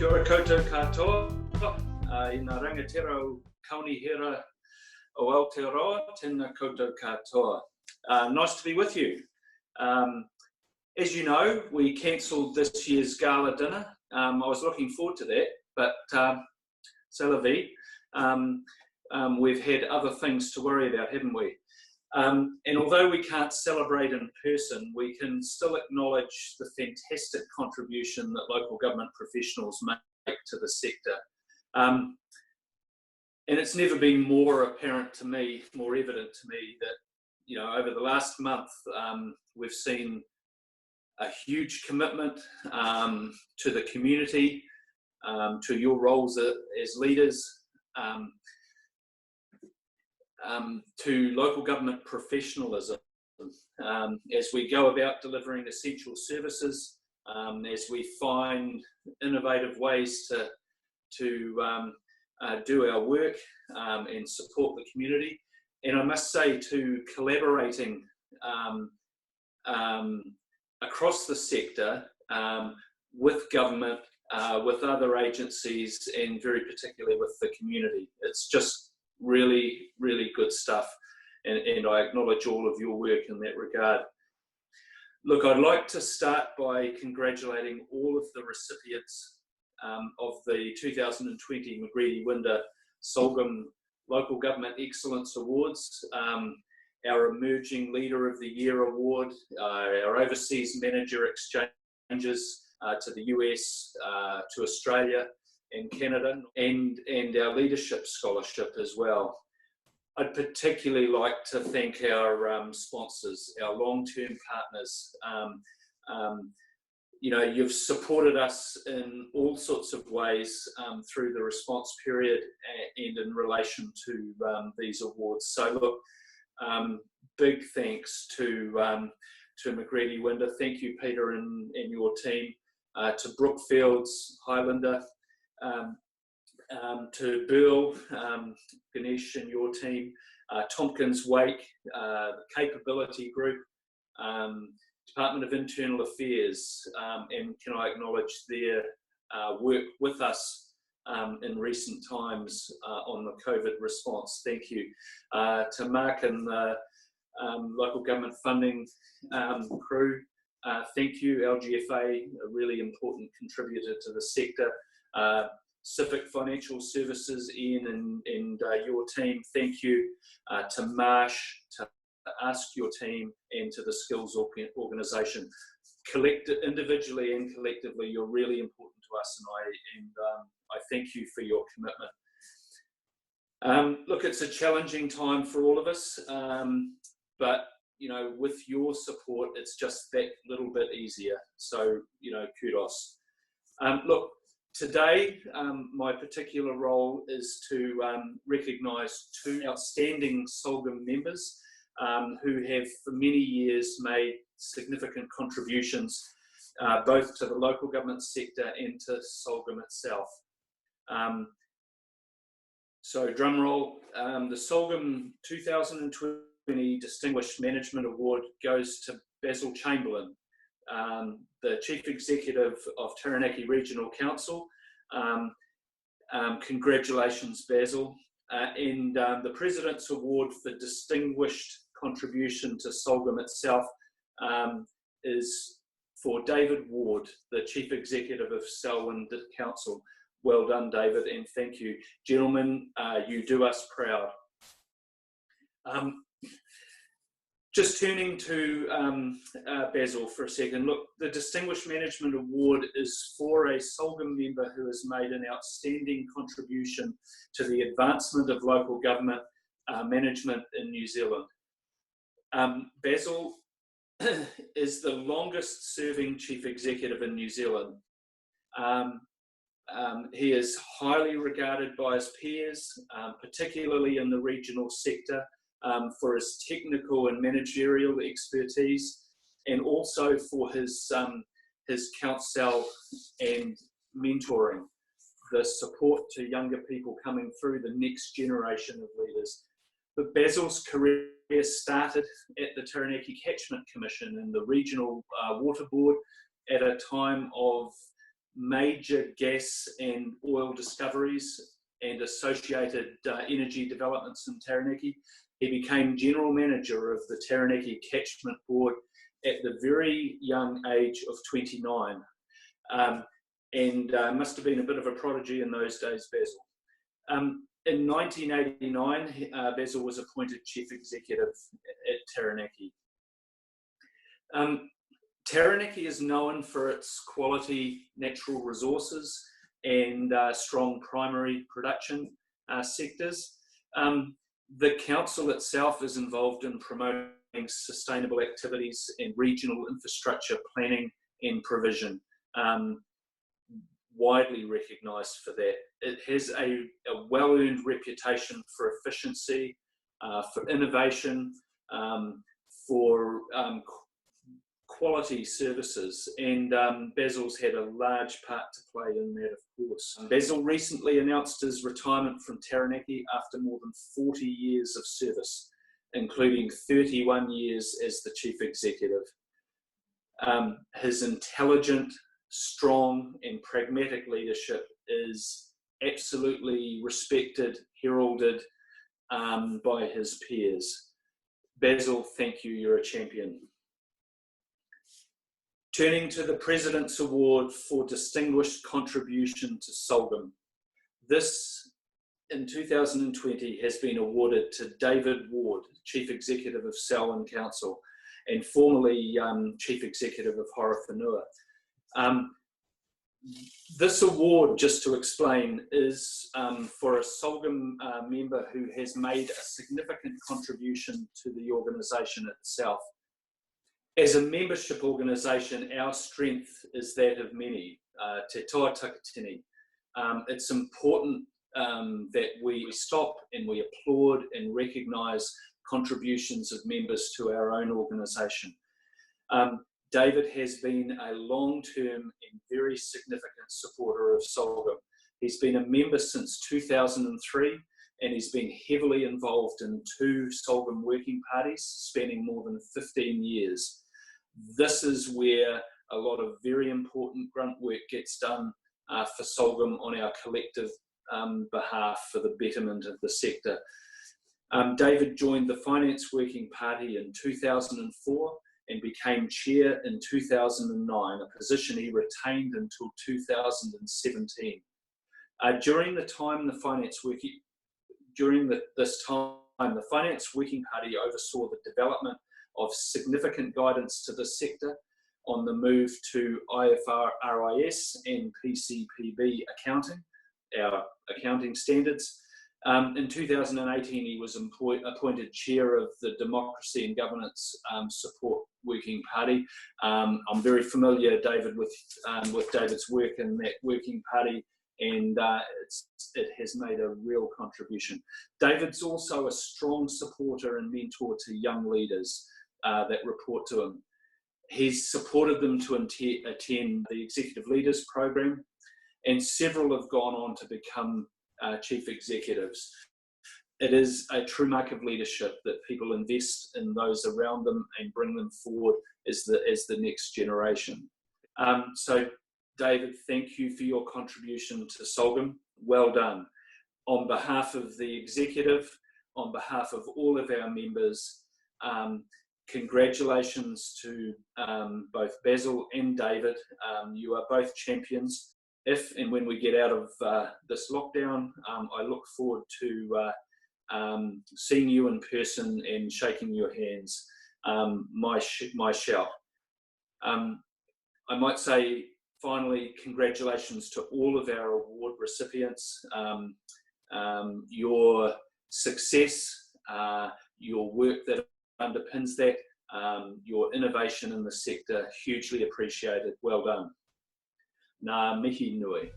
Kia ora koutou katoa, I ngā rangatira kaunihera o Aotearoa, tēnā koutou katoa. Nice to be with you. As you know, we cancelled this year's gala dinner. I was looking forward to that, but c'est la vie. We've had other things to worry about, haven't we? And although we can't celebrate in person, we can still acknowledge the fantastic contribution that local government professionals make to the sector. And it's never been more apparent to me, more evident to me that, you know, over the last month, we've seen a huge commitment to the community, to your roles as leaders, to local government professionalism as we go about delivering essential services, as we find innovative ways to do our work and support the community. And I must say, to collaborating across the sector with government, with other agencies, and very particularly with the community. It's just really, really good stuff, and I acknowledge all of your work in that regard. Look, I'd like to start by congratulating all of the recipients of the 2020 McGreedy-Winder SOLGM Local Government Excellence Awards, our Emerging Leader of the Year Award, our Overseas Manager Exchanges to the US, to Australia and Canada, and our Leadership Scholarship as well. I'd particularly like to thank our sponsors, our long-term partners. You know, you've supported us in all sorts of ways through the response period and in relation to these awards. So look, big thanks to McGreedy-Winder. Thank you, Peter, and your team. To Brookfields, Highlander, to Burl, Ganesh and your team, Tompkins Wake, the Capability Group, Department of Internal Affairs, and can I acknowledge their work with us in recent times on the COVID response. Thank you. To Mark and the local government funding crew, thank you. LGFA, a really important contributor to the sector. Civic Financial Services, Ian and your team, thank you. To Marsh, to Ask Your Team, and to the Skills Organisation. Individually and collectively, you're really important to us, and I thank you for your commitment. Look, it's a challenging time for all of us, but you know, with your support, it's just that little bit easier. So, you know, kudos. Look, today, my particular role is to recognise two outstanding SOLGM members who have for many years made significant contributions both to the local government sector and to SOLGM itself. So drum roll, the SOLGM 2020 Distinguished Management Award goes to Basil Chamberlain, the Chief Executive of Taranaki Regional Council. Congratulations, Basil. And the President's Award for Distinguished Contribution to SOLGM itself is for David Ward, the Chief Executive of Selwyn Council. Well done, David, and thank you. Gentlemen, you do us proud. Just turning to Basil for a second. Look, the Distinguished Management Award is for a SOLGM member who has made an outstanding contribution to the advancement of local government management in New Zealand. Basil is the longest serving Chief Executive in New Zealand. He is highly regarded by his peers, particularly in the regional sector, for his technical and managerial expertise, and also for his counsel and mentoring, the support to younger people coming through, the next generation of leaders. But Basil's career started at the Taranaki Catchment Commission and the Regional Water Board at a time of major gas and oil discoveries and associated energy developments in Taranaki. He became General Manager of the Taranaki Catchment Board at the very young age of 29, and must have been a bit of a prodigy in those days, Basil. In 1989, Basil was appointed Chief Executive at Taranaki. Taranaki is known for its quality natural resources and strong primary production sectors. The council itself is involved in promoting sustainable activities and regional infrastructure planning and provision, widely recognised for that. It has a well-earned reputation for efficiency, for innovation, for quality services, and Basil's had a large part to play in that, of course. Basil recently announced his retirement from Taranaki after more than 40 years of service, including 31 years as the Chief Executive. His intelligent, strong and pragmatic leadership is absolutely respected, heralded by his peers. Basil, thank you, you're a champion. Turning to the President's Award for Distinguished Contribution to SOLGM. This, in 2020, has been awarded to David Ward, Chief Executive of Selwyn Council, and formerly Chief Executive of Horowhenua. This award, just to explain, is for a SOLGM member who has made a significant contribution to the organisation itself. As a membership organisation, our strength is that of many, te toa takatini. It's important that we stop and we applaud and recognise contributions of members to our own organisation. David has been a long-term and very significant supporter of SOLGM. He's been a member since 2003, and he's been heavily involved in 2 SOLGM working parties, spanning more than 15 years. This is where a lot of very important grunt work gets done for SOLGM on our collective behalf for the betterment of the sector. David joined the Finance Working Party in 2004 and became chair in 2009, a position he retained until 2017. During the time the Finance Working Party oversaw the development of significant guidance to the sector on the move to IFRS and PCPB accounting, our accounting standards. In 2018, he was appointed chair of the Democracy and Governance Support Working Party. I'm very familiar, David, with David's work in that working party, and it has made a real contribution. David's also a strong supporter and mentor to young leaders that report to him. He's supported them to attend the Executive Leaders Program, and several have gone on to become chief executives. It is a true mark of leadership that people invest in those around them and bring them forward as the next generation. So, David, thank you for your contribution to SOLGM. Well done. On behalf of the executive, on behalf of all of our members, congratulations to both Basil and David. You are both champions. If and when we get out of this lockdown, I look forward to seeing you in person and shaking your hands. My shout. I might say, finally, congratulations to all of our award recipients. Your success, your work that underpins that, your innovation in the sector, hugely appreciated. Well done. Ngā mihi nui.